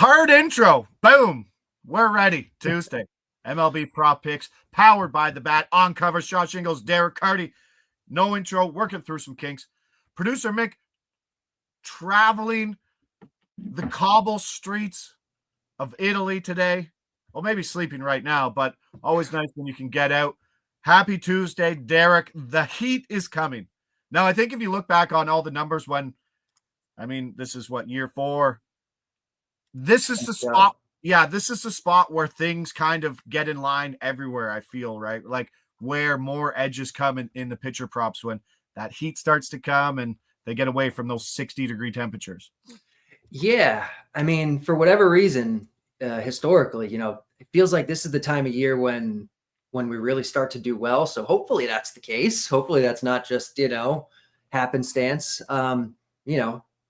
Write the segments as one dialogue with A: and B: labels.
A: Hard intro. Boom. We're ready. Tuesday. MLB prop picks powered by the bat. On cover, Josh Ingles, Derek Carty. No intro. Working through some kinks. Producer Mick traveling the cobble streets of Italy today. Well, maybe sleeping right now, but always nice when you can get out. Happy Tuesday, Derek. The heat is coming. Now, I think if you look back on all the numbers this is what, year 4? This is the spot. Yeah, this is the spot where things kind of get in line everywhere, I feel, right? Like where more edges come in the pitcher props when that heat starts to come and they get away from those 60-degree temperatures.
B: Yeah. I mean, for whatever reason, historically, it feels like this is the time of year when we really start to do well. So hopefully that's the case. Hopefully that's not just, happenstance.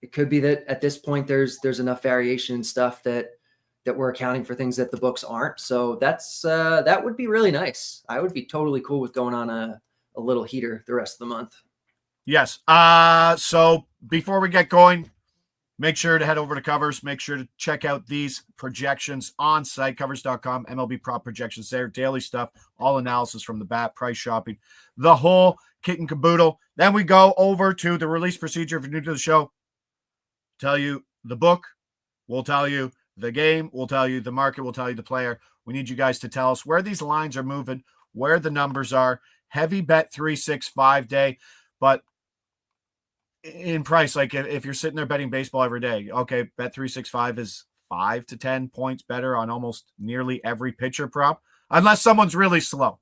B: It could be that at this point there's enough variation and stuff that we're accounting for things that the books aren't. So that would be really nice. I would be totally cool with going on a little heater the rest of the month.
A: Yes. So before we get going, make sure to head over to Covers. Make sure to check out these projections on site, covers.com, MLB prop projections there, daily stuff, all analysis from the bat, price shopping, the whole kit and caboodle. Then we go over to the release procedure. If you're new to the show, tell you the book, we'll tell you the game, we'll tell you the market, we'll tell you the player. We need you guys to tell us where these lines are moving, where the numbers are. Heavy bet 365 day, but in price, like if you're sitting there betting baseball every day, okay, bet 365 is 5 to 10 points better on almost nearly every pitcher prop, unless someone's really slow.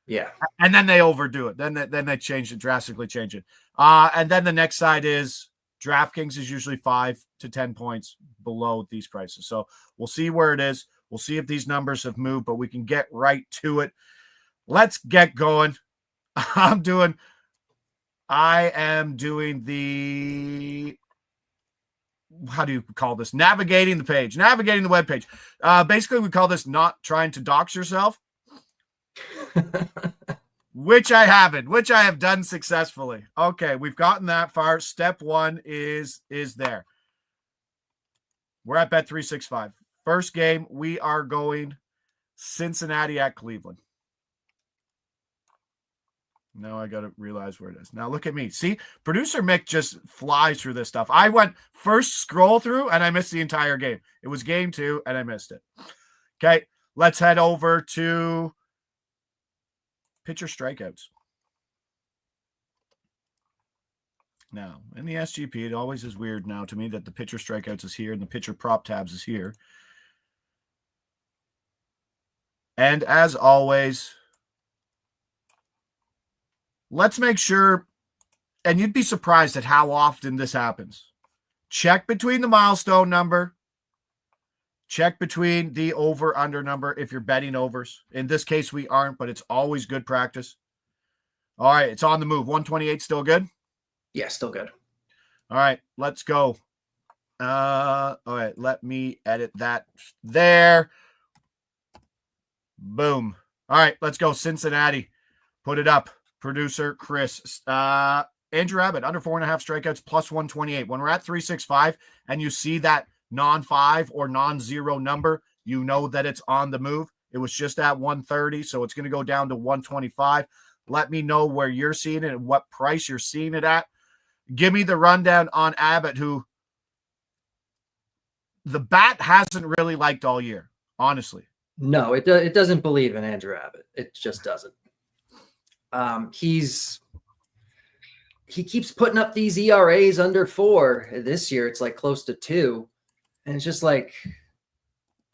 B: Yeah.
A: And then they overdo it. Then they drastically change it. And then the next side is DraftKings is usually 5 to 10 points below these prices. So we'll see where it is. We'll see if these numbers have moved, but we can get right to it. Let's get going. I am doing the, how do you call this? Navigating the web page. Basically, we call this not trying to dox yourself, which I have done successfully. Okay, we've gotten that far. Step 1 is there. We're at bet 365. First game, we are going Cincinnati at Cleveland. Now I got to realize where it is. Now look at me. See, producer Mick just flies through this stuff. I went first scroll through and I missed the entire game. It was game 2 and I missed it. Okay, let's head over to pitcher strikeouts. Now, in the SGP, it always is weird now to me that the pitcher strikeouts is here and the pitcher prop tabs is here. And as always, let's make sure, and you'd be surprised at how often this happens. Check between the milestone number. Check between the over-under number if you're betting overs. In this case, we aren't, but it's always good practice. All right, it's on the move. 128 still good?
B: Yeah, still good.
A: All right, let's go. All right, let me edit that there. Boom. All right, let's go. Cincinnati. Put it up. Producer Chris. Andrew Abbott, under 4.5 strikeouts, plus 128. When we're at 365 and you see that non-5 or non-0 number, you know that it's on the move. It was just at 130, so it's going to go down to 125. Let me know where you're seeing it and what price you're seeing it at. Give me the rundown on Abbott, who the bat hasn't really liked all year, honestly.
B: No, it doesn't believe in Andrew Abbott. It just doesn't. He keeps putting up these ERAs under 4. This year it's like close to 2. And it's just like,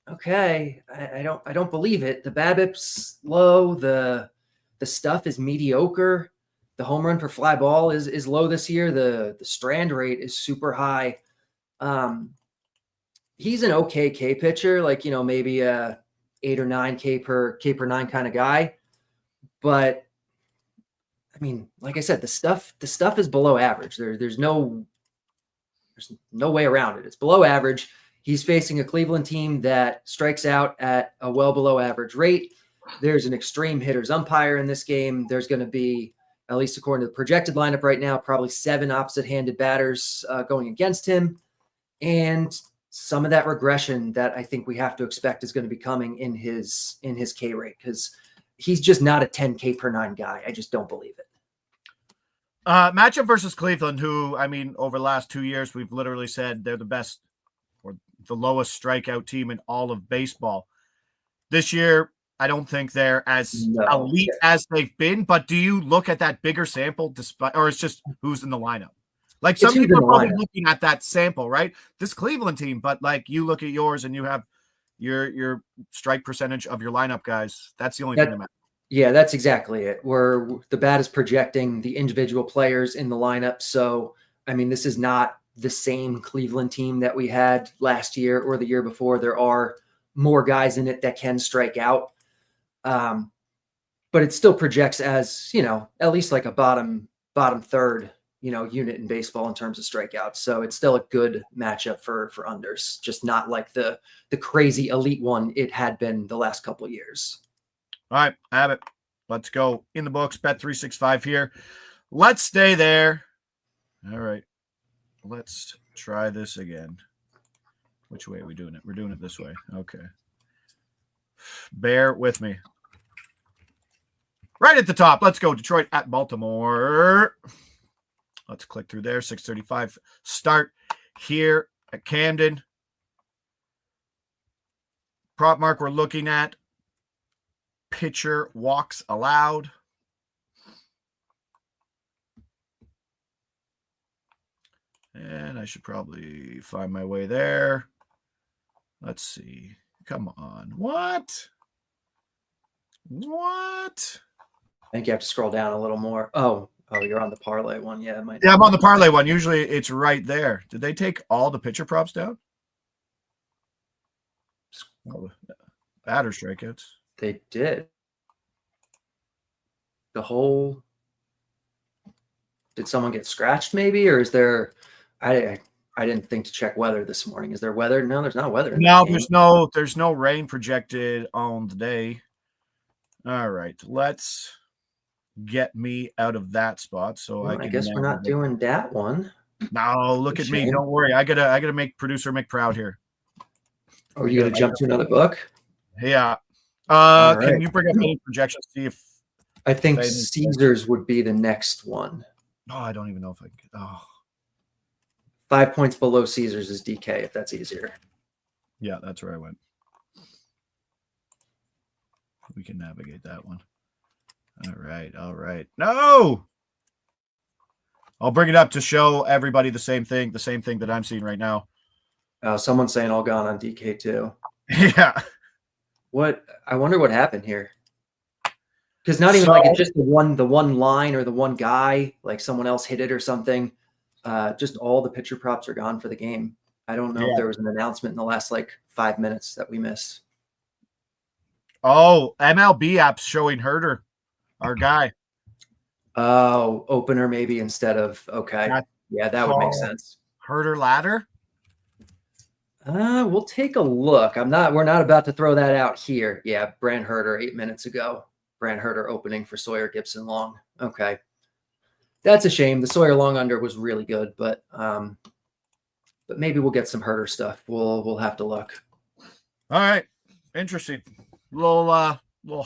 B: okay, I don't believe it. The BABIP's low, the stuff is mediocre. The home run per fly ball is low this year. The strand rate is super high. He's an okay K pitcher, like, maybe a 8 or 9 K per 9 kind of guy. But I mean, like I said, the stuff is below average. There's no way around it. It's below average. He's facing a Cleveland team that strikes out at a well below average rate. There's an extreme hitters umpire in this game. There's going to be, at least according to the projected lineup right now, probably 7 opposite-handed batters going against him. And some of that regression that I think we have to expect is going to be coming in his K rate, because he's just not a 10K per 9 guy. I just don't believe it.
A: Matchup versus Cleveland, who, I mean, over the last 2 years, we've literally said they're the best or the lowest strikeout team in all of baseball. This year, I don't think they're as elite as they've been, but do you look at that bigger sample despite, or it's just who's in the lineup? Like, some people are probably looking at that sample, right? This Cleveland team, but like you look at yours and you have your strike percentage of your lineup guys. That's the only thing that matters.
B: Yeah, that's exactly it. Where the bat is projecting the individual players in the lineup. So, I mean, this is not the same Cleveland team that we had last year or the year before. There are more guys in it that can strike out. But it still projects as, at least like a bottom third, unit in baseball in terms of strikeouts. So it's still a good matchup for unders, just not like the crazy elite one it had been the last couple of years.
A: All right, I have it. Let's go in the books. Bet365 here. Let's stay there. All right. Let's try this again. Which way are we doing it? We're doing it this way. Okay. Bear with me. Right at the top. Let's go. Detroit at Baltimore. Let's click through there. 6:35 start here at Camden. Prop mark we're looking at. Pitcher walks allowed. And I should probably find my way there. Let's see. Come on. What?
B: I think you have to scroll down a little more. Oh, you're on the parlay one. Yeah,
A: I'm on the parlay one. Usually it's right there. Did they take all the pitcher props down? All the batter strikeouts.
B: They did. The whole. Did someone get scratched maybe? Or is there. I didn't think to check weather this morning. Is there weather? No, there's not weather.
A: No, there's no rain projected on the day. All right. Let's get me out of that spot. So
B: I guess we're not doing that one.
A: No, look at me. Don't worry. I gotta make producer Mick proud here.
B: Are you gonna jump to another book?
A: Yeah. Can you bring up any projections? See if
B: I think Caesars would be the next one.
A: Oh, I don't even know if I can.
B: 5 points below Caesars is DK, if that's easier.
A: Yeah, that's where I went. We can navigate that one. All right. No! I'll bring it up to show everybody the same thing that I'm seeing right now.
B: Someone's saying all gone on DK too.
A: Yeah.
B: What? I wonder what happened here. Because not even like it's just the one line or the one guy, like someone else hit it or something. Just all the pitcher props are gone for the game. I don't know if there was an announcement in the last 5 minutes that we missed.
A: Oh, MLB app's showing Herder, our guy.
B: Oh, opener maybe instead of that would make sense.
A: Herder ladder.
B: We'll take a look. We're not about to throw that out here. Yeah, Brand Herder 8 minutes ago. Brand Herder opening for Sawyer Gipson Long. Okay. That's a shame. The Sawyer Long under was really good, but maybe we'll get some Herder stuff. We'll have to look.
A: All right. Interesting. Little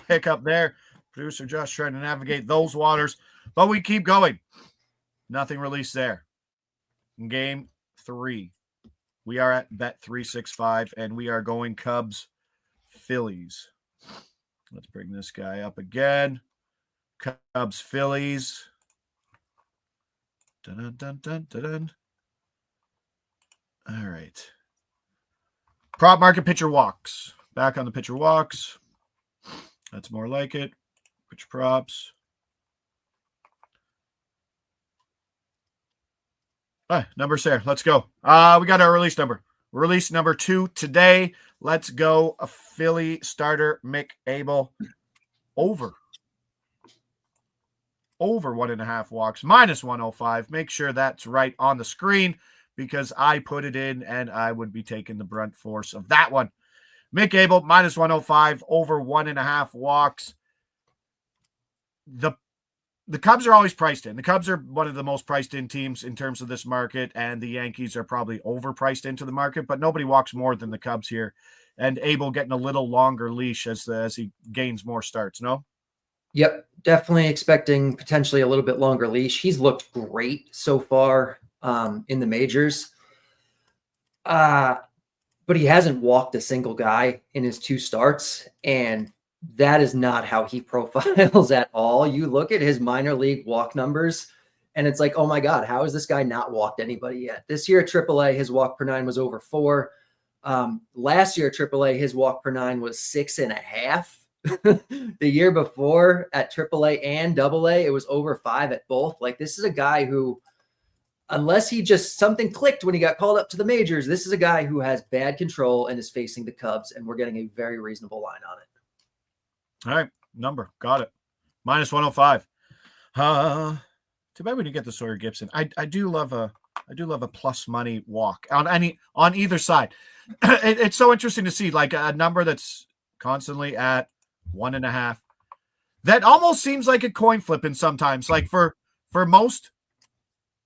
A: hiccup there. Producer Josh trying to navigate those waters, but we keep going. Nothing released there. In game 3, we are at Bet365, and we are going Cubs, Phillies. Let's bring this guy up again. Cubs, Phillies. Dun, dun, dun, dun, dun. All right. Prop market pitcher walks. Back on the pitcher walks. That's more like it. Pitcher props. All right, numbers there. Let's go. We got our release number. Release number 2 today. Let's go. A Philly starter, Mick Abel. Over 1.5 walks, minus 105. Make sure that's right on the screen because I put it in and I would be taking the brunt force of that one. Mick Abel, minus 105, over 1.5 walks. The the Cubs are always priced in. The Cubs are one of the most priced in teams in terms of this market, and the Yankees are probably overpriced into the market, but nobody walks more than the Cubs here. And Abel getting a little longer leash as he gains more starts, no?
B: Yep, definitely expecting potentially a little bit longer leash. He's looked great so far in the majors. But he hasn't walked a single guy in his 2 starts, and that is not how he profiles at all. You look at his minor league walk numbers, and it's like, oh my God, how has this guy not walked anybody yet? This year at AAA, his walk per 9 was over 4. Last year at AAA, his walk per 9 was 6.5. The year before at AAA and AA, it was over 5 at both. Like, this is a guy who, unless he just something clicked when he got called up to the majors, this is a guy who has bad control and is facing the Cubs, and we're getting a very reasonable line on it.
A: All right, number, got it. -105. Too bad we didn't get the Sawyer Gipson. I do love a plus money walk on either side. It's so interesting to see, like, a number that's constantly at 1.5. That almost seems like a coin flip in sometimes. Like for most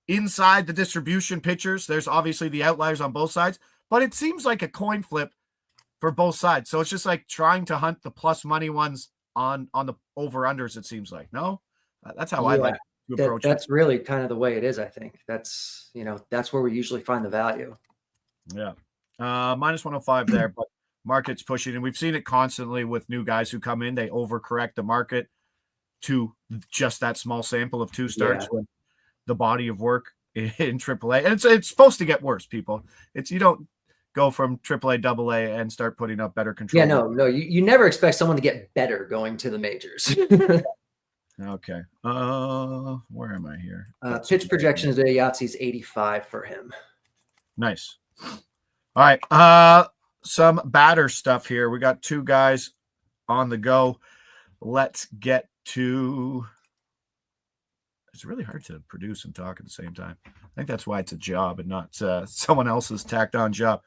A: inside the distribution pitchers, there's obviously the outliers on both sides, but it seems like a coin flip for both sides. So it's just like trying to hunt the plus money ones on the over-unders, it seems like. No? That's how I like to approach it.
B: That's really kind of the way it is, I think. That's where we usually find the value.
A: Yeah. -105 there, but market's pushing, and we've seen it constantly with new guys who come in. They overcorrect the market to just that small sample of 2 starts when the body of work in AAA. And it's supposed to get worse, people. You don't go from AAA, AA, and start putting up better control.
B: Yeah, no. You never expect someone to get better going to the majors.
A: Okay. Where am I here?
B: Pitch projection today, Yahtzee's 85 for him.
A: Nice. All right. Some batter stuff here. We got 2 guys on the go. Let's get to. It's really hard to produce and talk at the same time. I think that's why it's a job and not someone else's tacked on job.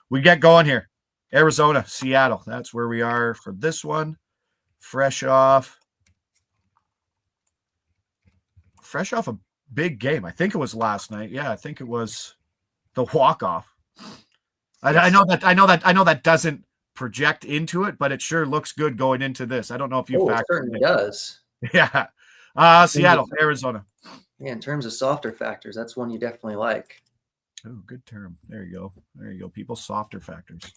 A: We get going here. Arizona, Seattle. That's where we are for this one. Fresh off a big game. I think it was last night. Yeah, I think it was the walk-off. I know that doesn't project into it, but it sure looks good going into this. I don't know if you
B: it certainly does.
A: Yeah. Seattle, Arizona.
B: Yeah, in terms of softer factors, that's one you definitely like.
A: Oh, good term. There you go. People, softer factors.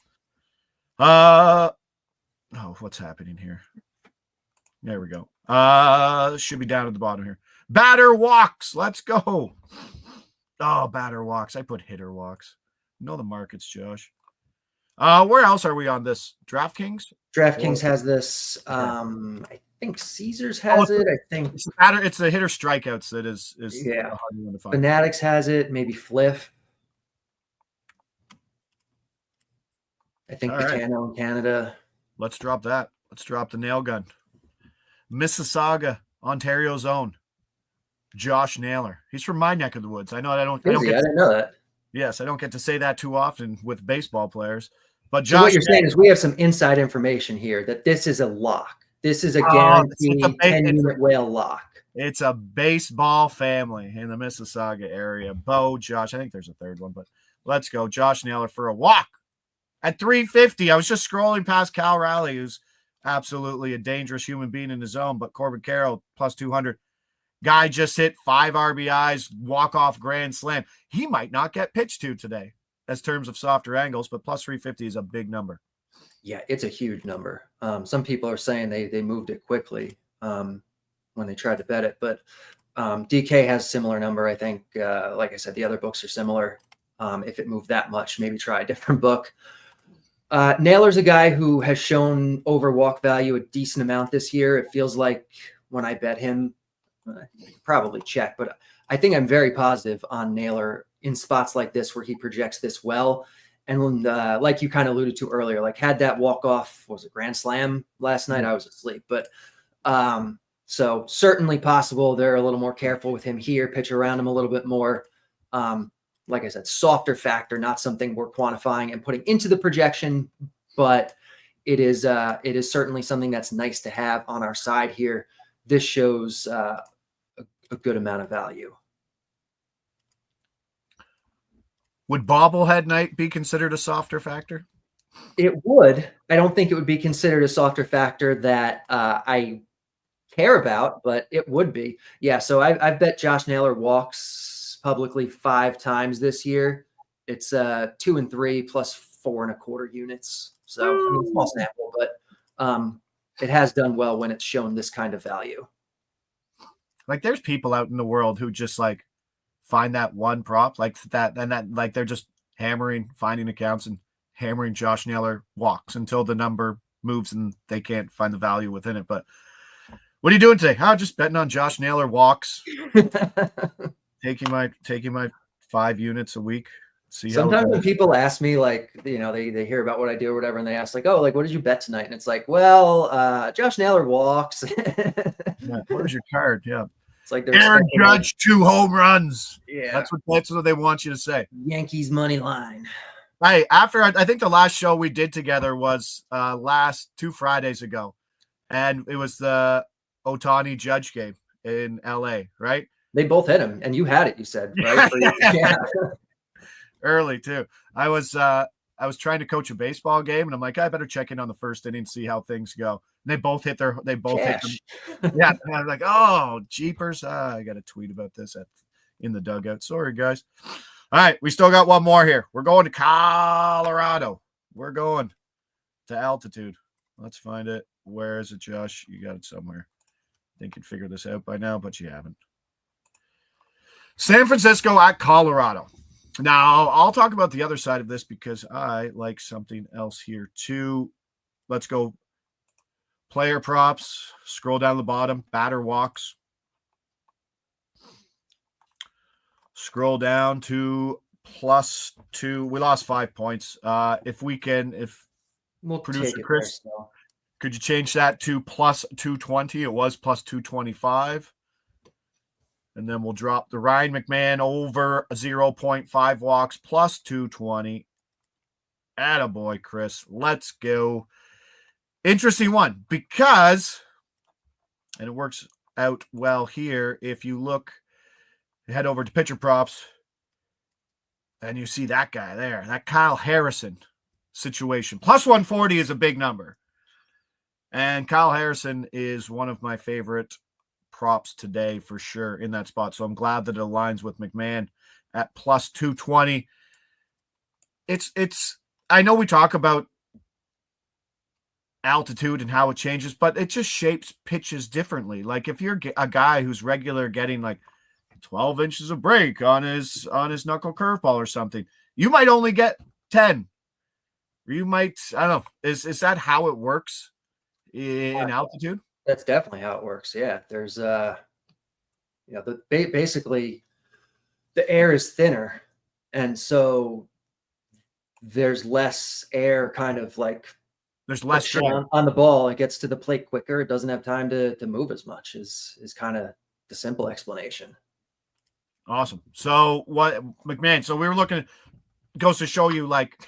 A: What's happening here? There we go. Should be down at the bottom here. Batter walks. Let's go. Oh, batter walks. I put hitter walks. You know the markets, Josh. Where else are we on this? DraftKings?
B: DraftKings has this. I think Caesars has it. I think
A: it's the hitter strikeouts that is
B: yeah. Fanatics has it. Maybe Fliff. I think Botano in Canada.
A: Let's drop that. Let's drop the nail gun. Mississauga, Ontario's own Josh Naylor. He's from my neck of the woods. I didn't know that. Yes, I don't get to say that too often with baseball players. But Josh,
B: so what you're saying is we have some inside information here that this is a lock. This is a guaranteed 10-unit whale lock.
A: It's a baseball family in the Mississauga area. Bo, Josh, I think there's a third one, but let's go. Josh Naylor for a walk at 350. I was just scrolling past Cal Raleigh, who's absolutely a dangerous human being in his own, but Corbin Carroll plus 200. Guy just hit 5 RBIs, walk-off grand slam. He might not get pitched to today as terms of softer angles, but plus 350 is a big number.
B: Yeah, it's a huge number. Some people are saying they moved it quickly when they tried to bet it, but DK has a similar number. I think, like I said, the other books are similar. If it moved that much, maybe try a different book. Naylor's a guy who has shown over walk value a decent amount this year. It feels like when I bet him, probably check, but I think I'm very positive on Naylor in spots like this where he projects this well. And when, like you kind of alluded to earlier, like had that walk-off, was it grand slam last night? I was asleep, but so certainly possible. They're a little more careful with him here, pitch around him a little bit more. Like I said, softer factor, not something we're quantifying and putting into the projection, but it is certainly something that's nice to have on our side here. This shows a good amount of value.
A: Would bobblehead night be considered a softer factor?
B: It would. I don't think it would be considered a softer factor that I care about, but it would be. Yeah. So I've bet Josh Naylor walks publicly 5 times this year. It's 2 and 3 plus 4.25 units. So I mean, small sample, but it has done well when it's shown this kind of value.
A: Like there's people out in the world who just like find that one prop like that, and that like they're just finding accounts and hammering Josh Naylor walks until the number moves and they can't find the value within it. But what are you doing today? Just betting on Josh Naylor walks. taking my 5 units a week. See
B: Sometimes when people ask me, like, you know, they hear about what I do or whatever, and they ask like, oh, like, what did you bet tonight? And it's like, well, Josh Naylor walks.
A: Yeah, where's your card? Yeah.
B: It's like
A: Aaron Judge 2 home runs.
B: Yeah.
A: That's what they want you to say.
B: Yankees money line.
A: Hey, after I think the last show we did together was last 2 Fridays ago. And it was the Ohtani Judge game in LA, right?
B: They both hit him, and you had it, you said, right? Yeah.
A: Early too. I was trying to coach a baseball game, and I'm like, I better check in on the first inning, see how things go. And they both hit them. Yeah. And I was like, oh, jeepers. I got to tweet about this in the dugout. Sorry, guys. All right. We still got one more here. We're going to Colorado. We're going to altitude. Let's find it. Where is it, Josh? You got it somewhere. I think you'd figure this out by now, but you haven't. San Francisco at Colorado. Now, I'll talk about the other side of this because I like something else here too. Let's go player props. Scroll down the bottom. Batter walks. Scroll down to +2. We lost 5 points. If
B: We'll
A: producer Chris, could you change that to +220? It was +225. And then we'll drop the Ryan McMahon over 0.5 walks +220. Attaboy, Chris. Let's go. Interesting one because, and it works out well here, if you head over to pitcher props, and you see that guy there, that Kyle Harrison situation. +140 is a big number. And Kyle Harrison is one of my favorite props today for sure in that spot. So I'm glad that it aligns with McMahon at +220. I know we talk about altitude and how it changes, but it just shapes pitches differently. Like if you're a guy who's regular getting like 12 inches of break on his knuckle curveball or something, you might only get 10. Or you might, I don't know. Is that how it works in altitude?
B: That's definitely how it works. Yeah. There's, basically the air is thinner. And so there's less air kind of like
A: there's less
B: on the ball. It gets to the plate quicker. It doesn't have time to move as much is kind of the simple explanation.
A: Awesome. So what McMahon, so we were looking, goes to show you like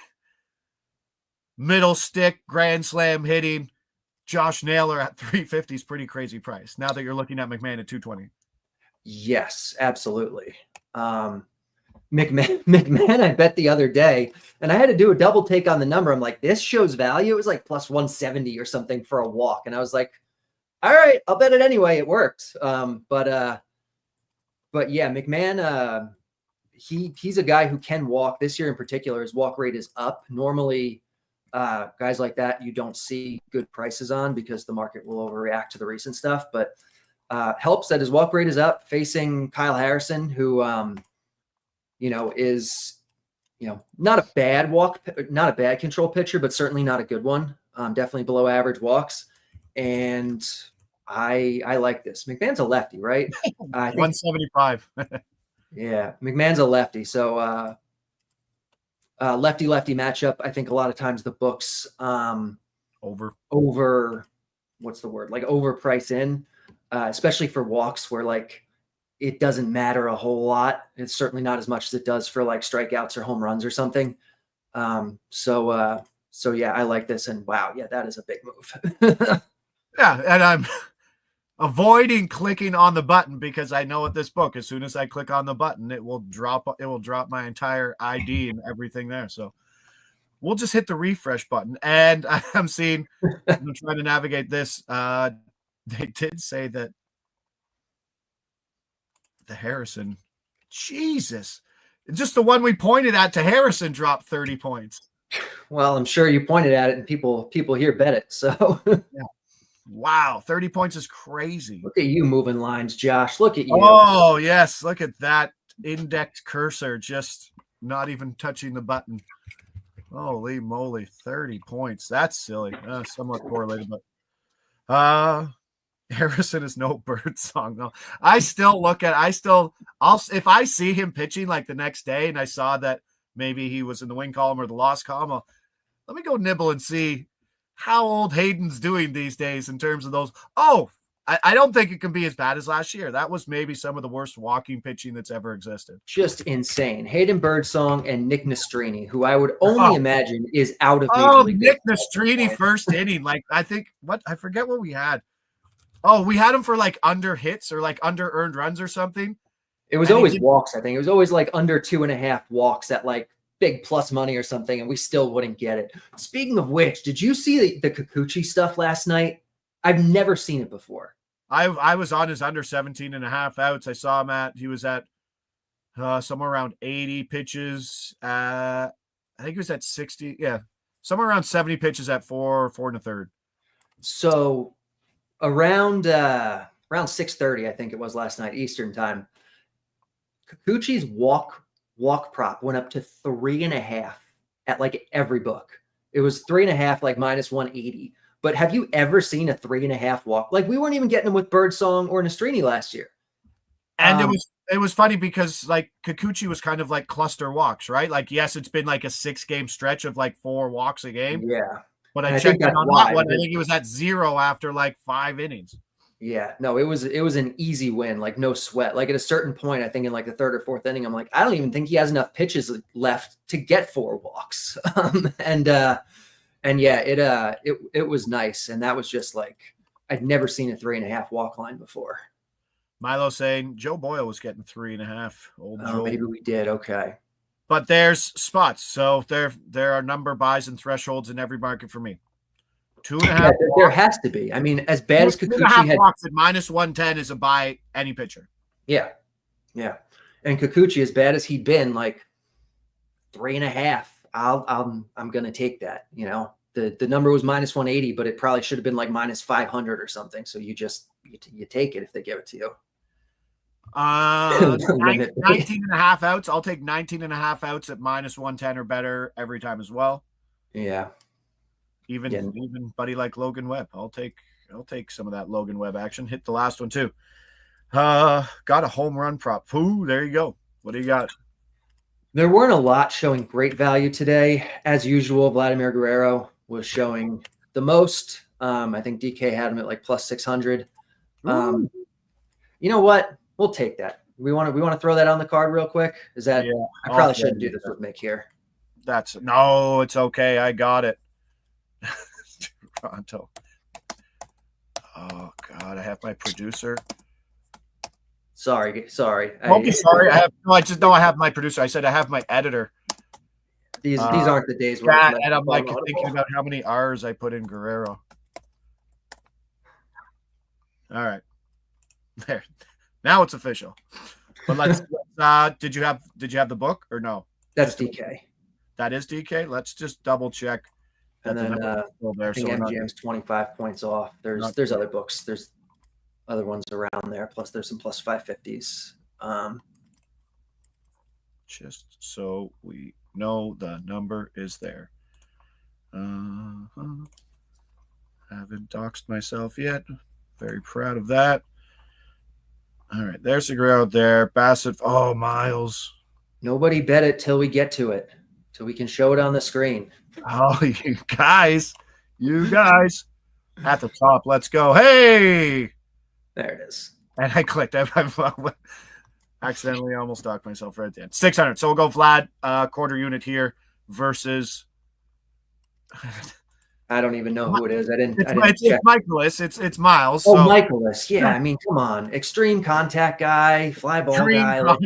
A: middle stick, grand slam hitting, Josh Naylor at 350 is pretty crazy price. Now that you're looking at McMahon at 220.
B: Yes, absolutely. McMahon, I bet the other day, and I had to do a double take on the number. I'm like, this shows value. It was like +170 or something for a walk. And I was like, all right, I'll bet it anyway. It worked. But yeah, McMahon, he's a guy who can walk. This year in particular, his walk rate is up. Normally, guys like that you don't see good prices on because the market will overreact to the recent stuff, but helps that his walk rate is up facing Kyle Harrison, who is not a bad control pitcher, but certainly not a good one. Definitely below average walks, and I like this. McMahon's a lefty, right? I think
A: 175.
B: Yeah, McMahon's a lefty, so lefty matchup. I think a lot of times the books over what's the word, like overprice in, especially for walks where like it doesn't matter a whole lot. It's certainly not as much as it does for like strikeouts or home runs or something. So yeah, I like this, and wow, yeah, that is a big move.
A: Yeah, and avoiding clicking on the button because I know at this book, as soon as I click on the button, it will drop my entire ID and everything there. So we'll just hit the refresh button. And I'm trying to navigate this. They did say that the Harrison, Jesus, just the one we pointed at to Harrison dropped 30 points.
B: Well, I'm sure you pointed at it and people here bet it. So
A: yeah. Wow, 30 points is crazy.
B: Look at you moving lines, Josh. Look at you.
A: Oh, yes. Look at that index cursor just not even touching the button. Holy moly, 30 points. That's silly. Somewhat correlated, but Harrison is no Birdsong though. If I see him pitching like the next day and I saw that maybe he was in the win column or the loss column, let me go nibble and see how old Hayden's doing these days in terms of those. Oh, I don't think it can be as bad as last year. That was maybe some of the worst walking pitching that's ever existed.
B: Just insane. Hayden Birdsong and Nick Nastrini, who I would only imagine is out of
A: Nick Nastrini first inning. Like I forget what we had. Oh, we had him for like under hits or like under earned runs or something.
B: It was always walks, I think. It was always like under 2.5 walks at like big plus money or something, and we still wouldn't get it. Speaking of which, did you see the Kikuchi stuff last night? I've never seen it before.
A: I was on his under 17.5 outs. I saw him he was at somewhere around 80 pitches. I think he was at 60. Yeah, somewhere around 70 pitches at 4 1/3.
B: So around 6:30, I think it was last night, Eastern time, Kikuchi's walk prop went up to 3.5 at like every book. It was 3.5, like minus 180. But have you ever seen a 3.5 walk? Like we weren't even getting them with Birdsong or Nastrini last year.
A: And it was funny because like Kikuchi was kind of like cluster walks, right? Like, yes, it's been like a 6-game stretch of like 4 walks a game.
B: Yeah.
A: But I checked on that one. I think he was at 0 after like 5 innings.
B: Yeah, no, it was an easy win, like no sweat. Like at a certain point, I think in like the 3rd or 4th inning, I'm like, I don't even think he has enough pitches left to get 4 walks. And yeah, it was nice. And that was just like, I'd never seen a 3.5 walk line before.
A: Milo saying Joe Boyle was getting 3.5.
B: Oh, maybe we did. Okay.
A: But there's spots. So there are number buys and thresholds in every market for me. 2.5.
B: Yeah, there has to be. I mean, as bad as Kikuchi had
A: walks at minus 110 is a buy any pitcher.
B: Yeah. Yeah. And Kikuchi, as bad as he'd been, like 3.5. I'm gonna take that. You know, the number was minus 180, but it probably should have been like minus 500 or something. So you take it if they give it to you.
A: 19.5 outs. I'll take 19.5 outs at minus 110 or better every time as well.
B: Yeah.
A: Even buddy like Logan Webb. I'll take some of that Logan Webb action. Hit the last one too. Got a home run prop. Ooh, there you go. What do you got?
B: There weren't a lot showing great value today. As usual, Vladimir Guerrero was showing the most. I think DK had him at like plus 600. You know what? We'll take that. We want to throw that on the card real quick. Is that? Yeah, I probably shouldn't do this with Mick here.
A: No, it's okay. I got it. Toronto. Oh God, I have my producer.
B: Sorry.
A: Don't be sorry. I just know I have my producer. I said I have my editor.
B: These aren't the days where
A: and I'm like thinking about how many R's I put in Guerrero. All right. There. Now it's official. But let's did you have the book or no?
B: That's DK.
A: That is DK. Let's just double check.
B: And then I think MGM's 25 points off. There's other books. There's other ones around there. Plus there's some plus 550s.
A: Just so we know the number is there. Haven't doxed myself yet. Very proud of that. All right, there's the Guerrero there. Bassett. Oh, Miles.
B: Nobody bet it till we get to it. So we can show it on the screen.
A: Oh, you guys. At the top. Let's go. Hey.
B: There it is.
A: And I clicked. I accidentally almost docked myself right at the end. 600. So we'll go Vlad, quarter unit here versus.
B: I don't even know who it is. I didn't
A: It's
B: check.
A: Michaelis. It's Miles.
B: Oh,
A: So
B: Michaelis. Yeah, I mean, come on. Extreme contact guy, fly ball
A: dream
B: guy.
A: come.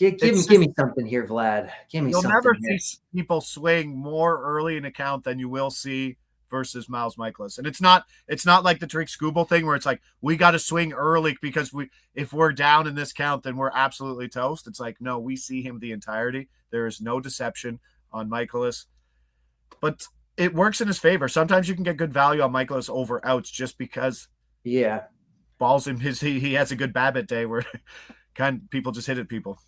B: Like, give me something here, Vlad. Give me
A: You'll
B: something
A: never
B: here.
A: see people swing more early in a count than you will see versus Miles Michaelis. And it's not like the Tariq Skubal thing where it's like we got to swing early because if we're down in this count, then we're absolutely toast. It's like, no, we see him the entirety. There is no deception on Michaelis. But it works in his favor. Sometimes you can get good value on Michaelis over outs just because balls in he has a good BABIP day where people just hit at people.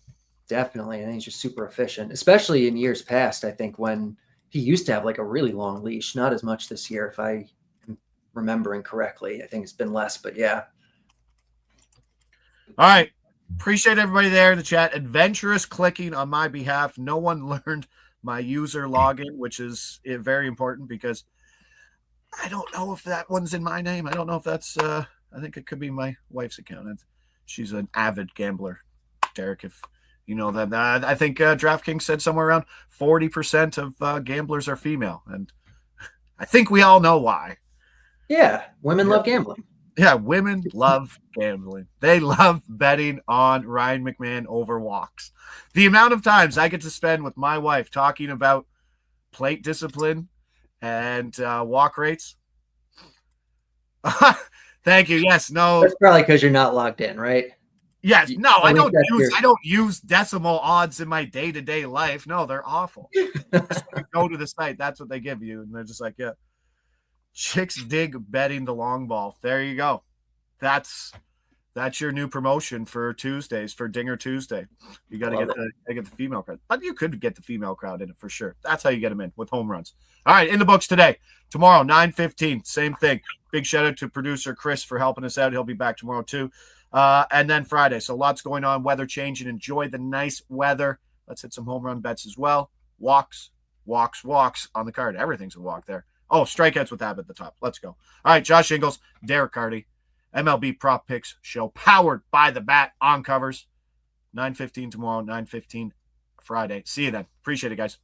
B: Definitely. I think he's just super efficient, especially in years past. I think when he used to have like a really long leash, not as much this year, if I am remembering correctly. I think it's been less, but yeah.
A: All right. Appreciate everybody there in the chat. Adventurous clicking on my behalf. No one learned my user login, which is very important because I don't know if that one's in my name. I don't know if that's, I think it could be my wife's account. She's an avid gambler, Derek, if you know that. I think DraftKings said somewhere around 40% of gamblers are female. And I think we all know why.
B: Yeah. Women love gambling.
A: Yeah, women love gambling. They love betting on Ryan McMahon over walks. The amount of times I get to spend with my wife talking about plate discipline and walk rates. Thank you. Yes, no.
B: That's probably because you're not logged in, right?
A: Yes, no. I don't use decimal odds in my day-to-day life. No, they're awful. Just go to the site. That's what they give you, and they're just like, yeah. Chicks dig betting the long ball. There you go. That's your new promotion for Tuesdays, for Dinger Tuesday. You got to get the female crowd. But you could get the female crowd in it for sure. That's how you get them in with home runs. All right, in the books today. Tomorrow, 9:15, same thing. Big shout out to producer Chris for helping us out. He'll be back tomorrow too. And then Friday. So lots going on. Weather changing. Enjoy the nice weather. Let's hit some home run bets as well. Walks on the card. Everything's a walk there. Oh, strikeouts with Abbott at the top. Let's go. All right, Josh Ingles, Derek Carty, MLB Prop Picks Show, powered by the Bat on covers. 9:15 tomorrow, 9:15 Friday. See you then. Appreciate it, guys.